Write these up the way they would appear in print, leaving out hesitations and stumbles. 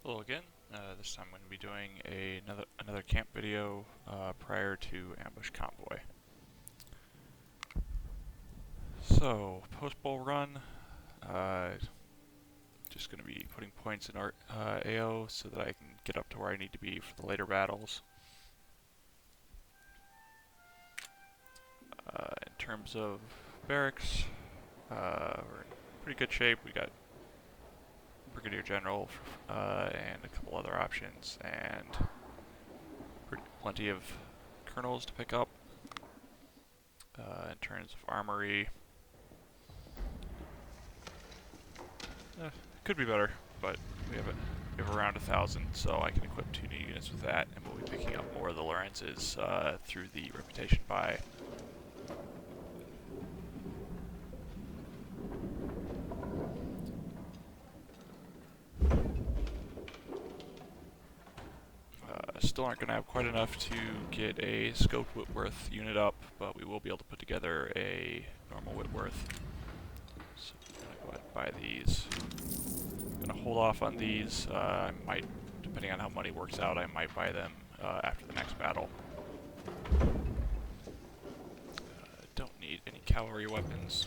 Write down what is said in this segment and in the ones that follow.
Hello again. This time I'm going to be doing another camp video prior to Ambush Convoy. So, post-bowl run, just going to be putting points in our AO so that I can get up to where I need to be for the later battles. In terms of barracks, we're in pretty good shape. We got Brigadier General and a couple other options, and plenty of colonels to pick up. In terms of armory, could be better, but we have around 1,000, so I can equip 2 new units with that, and we'll be picking up more of the Lorenzes through the reputation buy. Still aren't going to have quite enough to get a scoped Whitworth unit up, but we will be able to put together a normal Whitworth. So I'm going to go ahead and buy these. I'm going to hold off on these. I might, depending on how money works out, I might buy them after the next battle. Don't need any cavalry weapons.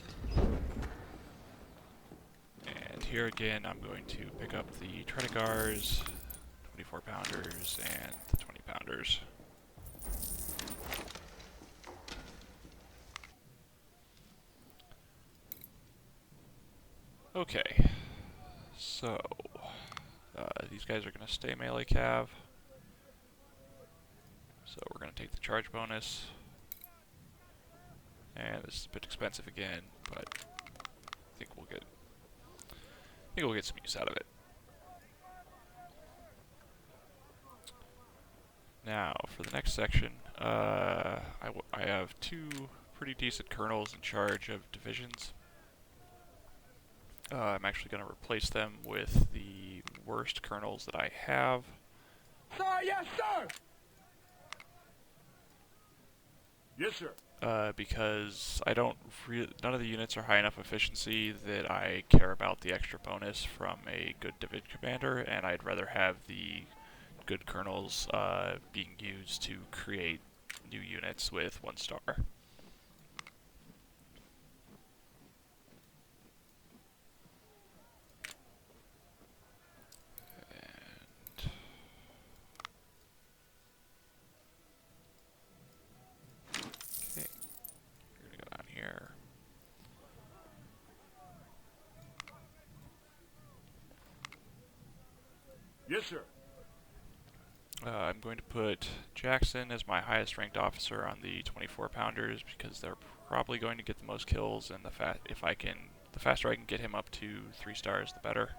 And here again, I'm going to pick up the Tredigars, 24-pounders, and the 20-pounders. Okay, so these guys are going to stay melee cav. So we're going to take the charge bonus. And this is a bit expensive again, but I think we'll get some use out of it. Now, for the next section, I have 2 pretty decent colonels in charge of divisions. I'm actually going to replace them with the worst colonels that I have. Sir, yes, sir! Yes, sir. Because none of the units are high enough efficiency that I care about the extra bonus from a good division commander, and I'd rather have the good colonels being used to create new units with 1 star. Yes, sir. I'm going to put Jackson as my highest ranked officer on the 24-pounders because they're probably going to get the most kills, and the faster I can get him up to 3 stars, the better.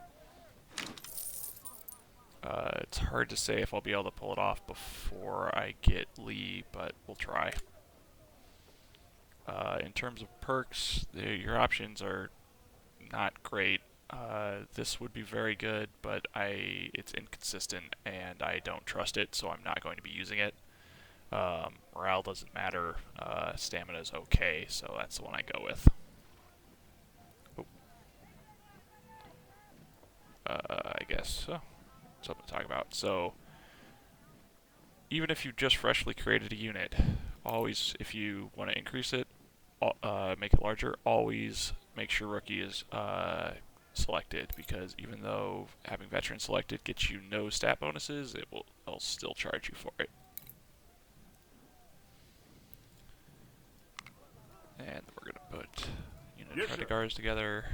It's hard to say if I'll be able to pull it off before I get Lee, but we'll try. In terms of perks, your options are not great. This would be very good, but it's inconsistent and I don't trust it, so I'm not going to be using it. Morale doesn't matter. Stamina is okay, so that's the one I go with. I guess something to talk about. So, even if you just freshly created a unit, always, if you want to increase it, make it larger, always make sure rookie is selected, because even though having veteran selected gets you no stat bonuses, it'll still charge you for it. And we're gonna put unit Tredigars together.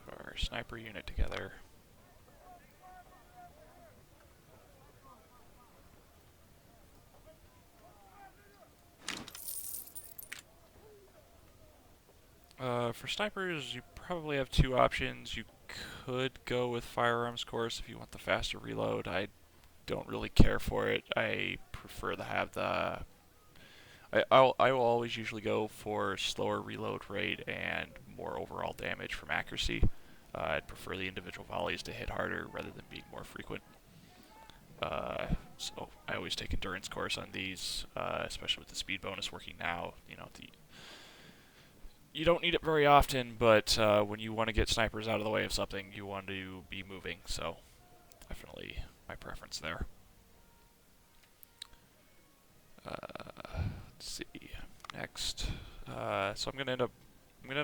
Our sniper unit together. For snipers, you probably have 2 options. You could go with firearms course if you want the faster reload. I don't really care for it. I prefer to have the... I will always usually go for slower reload rate and more overall damage from accuracy. I'd prefer the individual volleys to hit harder rather than being more frequent. So I always take endurance course on these, especially with the speed bonus working now. You know, you don't need it very often, but when you want to get snipers out of the way of something, you want to be moving. So definitely my preference there. Let's see. Next, so I'm gonna end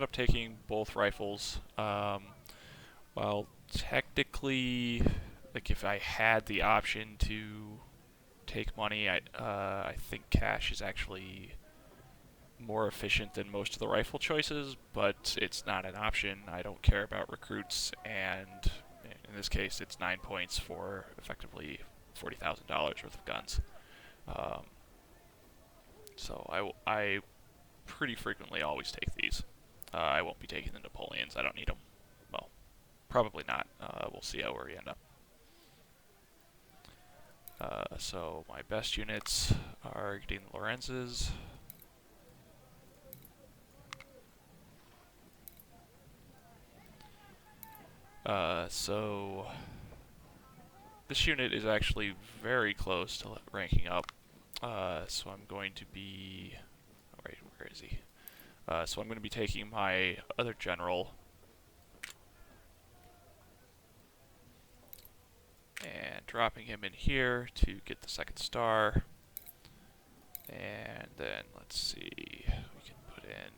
up taking both rifles. Well, technically, like if I had the option to take money, I think cash is actually more efficient than most of the rifle choices, but it's not an option. I don't care about recruits, and in this case, it's 9 points for effectively $40,000 worth of guns. So I pretty frequently always take these. I won't be taking the Napoleons. I don't need them. Well, probably not. We'll see how we end up. So my best units are getting the Lorenzes. So this unit is actually very close to ranking up. So I'm going to be... Wait, where is he? So I'm going to be taking my other general and dropping him in here to get the second star. And then, let's see, we can put in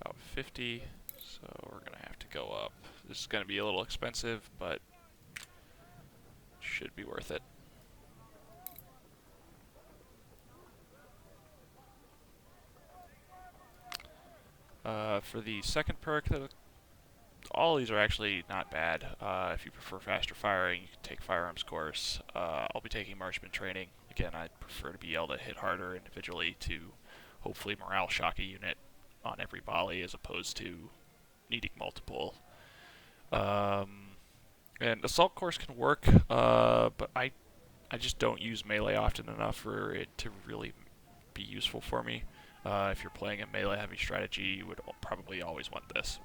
about 50, so we're going to have to go up. This is going to be a little expensive, but should be worth it. For the second perk, all these are actually not bad. If you prefer faster firing, you can take firearms course. I'll be taking marksman training. Again, I'd prefer to be able to hit harder individually to hopefully morale shock a unit on every volley as opposed to needing multiple. And assault course can work, but I just don't use melee often enough for it to really be useful for me. If you're playing a melee heavy strategy, you would probably always want this.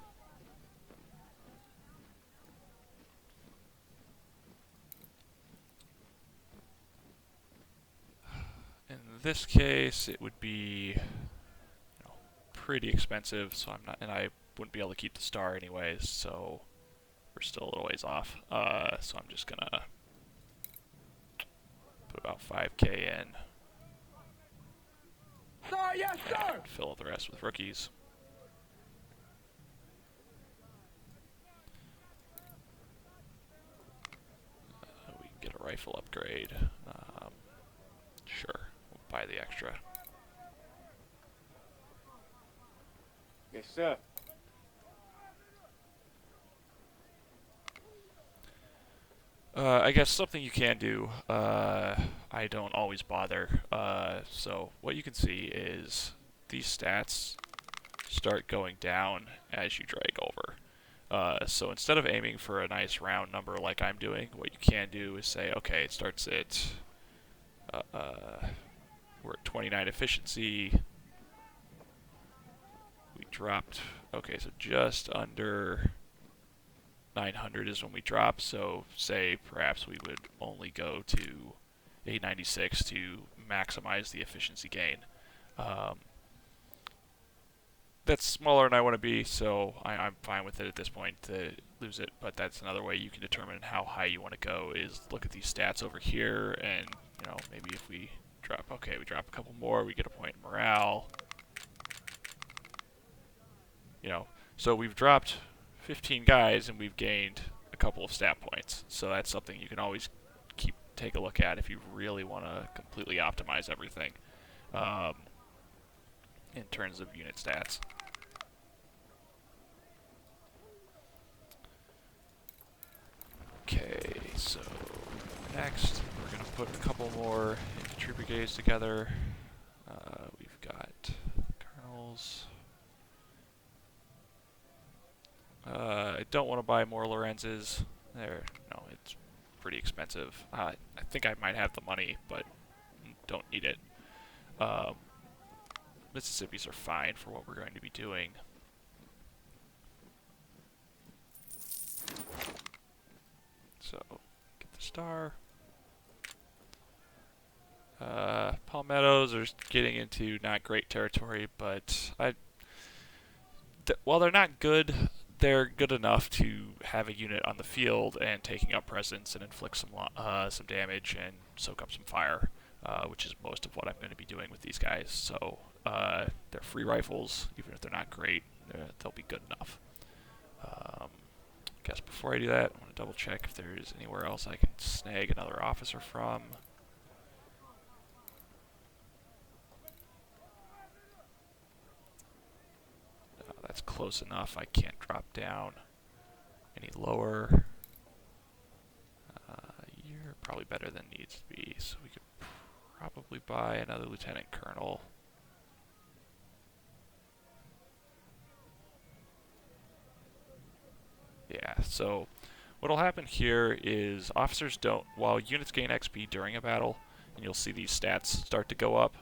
In this case, it would be pretty expensive, so I'm not, and I wouldn't be able to keep the star anyways, so we're still a little ways off. So I'm just gonna put about 5K in. Sir, yes, sir! And fill the rest with rookies. We can get a rifle upgrade. Sure, we'll buy the extra. Yes, sir. I guess something you can do, I don't always bother, so what you can see is these stats start going down as you drag over. So instead of aiming for a nice round number like I'm doing, what you can do is say, okay, it starts at, we're at 29 efficiency, we dropped, okay, so just under 900 is when we drop, so say perhaps we would only go to 896 to maximize the efficiency gain. That's smaller than I want to be, so I'm fine with it at this point to lose it, but that's another way you can determine how high you want to go, is look at these stats over here, and maybe if we drop, okay, we drop a couple more, we get a point in morale. So we've dropped 15 guys and we've gained a couple of stat points. So that's something you can always take a look at if you really want to completely optimize everything in terms of unit stats. Okay, so next we're going to put a couple more infantry brigades together. We've got colonels. I don't want to buy more Lorenzes. No, it's pretty expensive. I think I might have the money, but don't need it. Mississippis are fine for what we're going to be doing. star. Palmettos are getting into not great territory, but while they're not good, they're good enough to have a unit on the field and taking up presence and inflict some damage and soak up some fire, which is most of what I'm going to be doing with these guys. So they're free rifles, even if they're not great, they'll be good enough. I guess before I do that, I want to double check if there's anywhere else I can snag another officer from. That's close enough. I can't drop down any lower. You're probably better than needs to be, so we could probably buy another lieutenant colonel. Yeah, so what'll happen here is officers don't, while units gain XP during a battle, and you'll see these stats start to go up,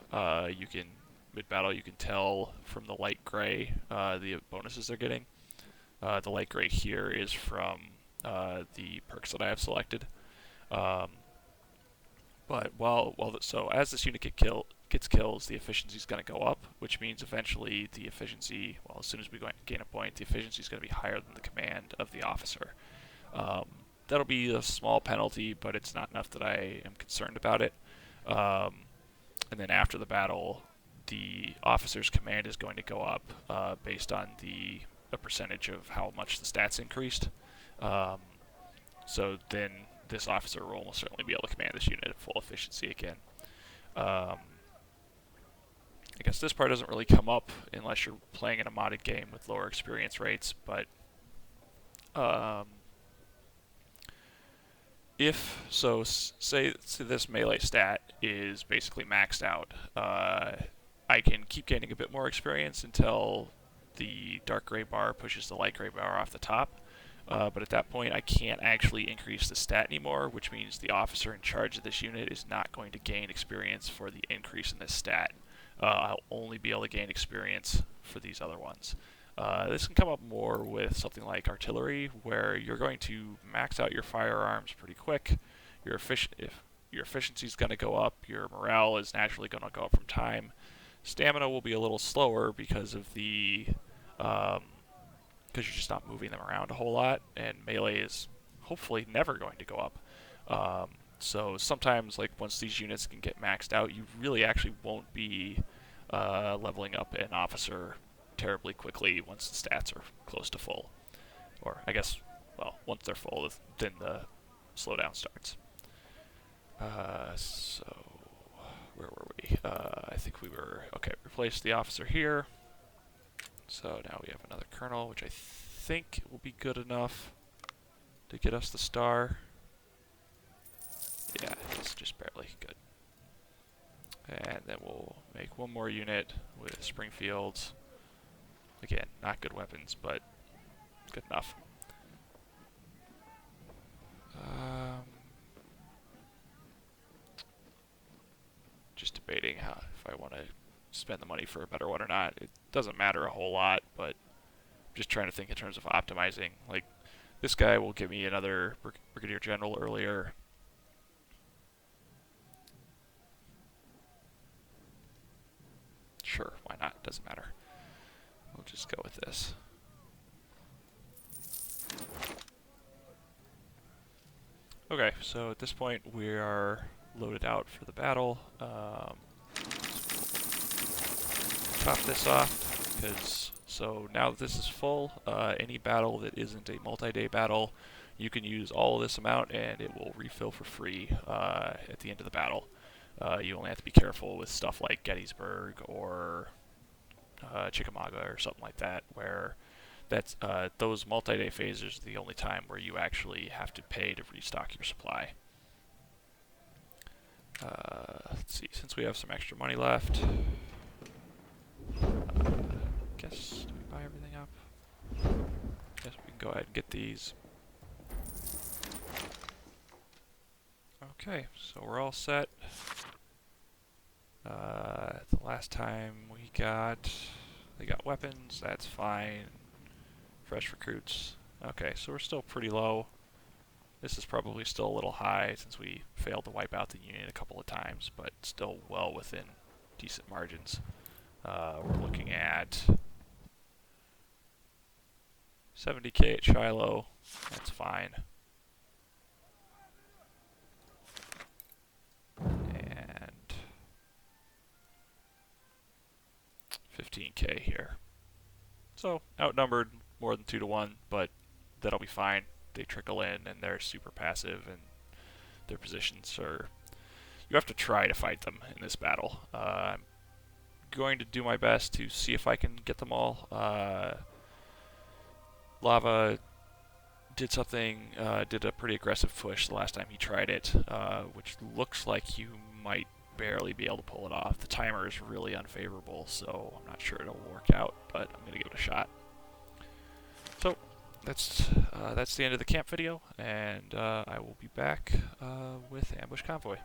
mid-battle you can tell from the light gray the bonuses they're getting. The light gray here is from the perks that I have selected. But so as this unit gets kills, the efficiency is going to go up, which means eventually the efficiency, well, as soon as we gain a point, the efficiency is going to be higher than the command of the officer. That'll be a small penalty, but it's not enough that I am concerned about it. And then after the battle, the officer's command is going to go up based on a percentage of how much the stats increased. So then this officer will almost certainly be able to command this unit at full efficiency again. I guess this part doesn't really come up unless you're playing in a modded game with lower experience rates, but say this melee stat is basically maxed out, I can keep gaining a bit more experience until the dark gray bar pushes the light gray bar off the top. But at that point, I can't actually increase the stat anymore, which means the officer in charge of this unit is not going to gain experience for the increase in this stat. I'll only be able to gain experience for these other ones. This can come up more with something like artillery, where you're going to max out your firearms pretty quick. Your efficiency is going to go up. Your morale is naturally going to go up from time. Stamina will be a little slower because of because you're just not moving them around a whole lot, and melee is hopefully never going to go up. So sometimes, like once these units can get maxed out, you really actually won't be leveling up an officer terribly quickly once the stats are close to full. Or I guess, well, once they're full, then the slowdown starts. So where were we? I think we were, okay, replace the officer here. So now we have another colonel, which I think will be good enough to get us the star. Yeah, it's just barely good. And then we'll make one more unit with Springfields. Again, not good weapons, but good enough. Just debating if I want to spend the money for a better one or not. It doesn't matter a whole lot, but I'm just trying to think in terms of optimizing. Like, this guy will give me another Brigadier General earlier. Sure, why not? Doesn't matter. We'll just go with this. Okay, so at this point we are loaded out for the battle. Top this off, because so now that this is full, any battle that isn't a multi-day battle, you can use all this amount and it will refill for free at the end of the battle. You only have to be careful with stuff like Gettysburg or Chickamauga or something like that, where that's those multi-day phases are the only time where you actually have to pay to restock your supply. Let's see, since we have some extra money left, guess, do we buy everything up? Guess we can go ahead and get these. Okay, so we're all set. The last time they got weapons, that's fine. Fresh recruits. Okay, so we're still pretty low. This is probably still a little high since we failed to wipe out the unit a couple of times, but still well within decent margins. We're looking at 70K at Shiloh. That's fine. And 15K here. So outnumbered more than 2 to 1, but that'll be fine. They trickle in and they're super passive, and their positions are. You have to try to fight them in this battle. I'm going to do my best to see if I can get them all. Lava did a pretty aggressive push the last time he tried it, which looks like you might barely be able to pull it off. The timer is really unfavorable, so I'm not sure it'll work out, but I'm going to give it a shot. So that's the end of the camp video, and I will be back with Ambush Convoy.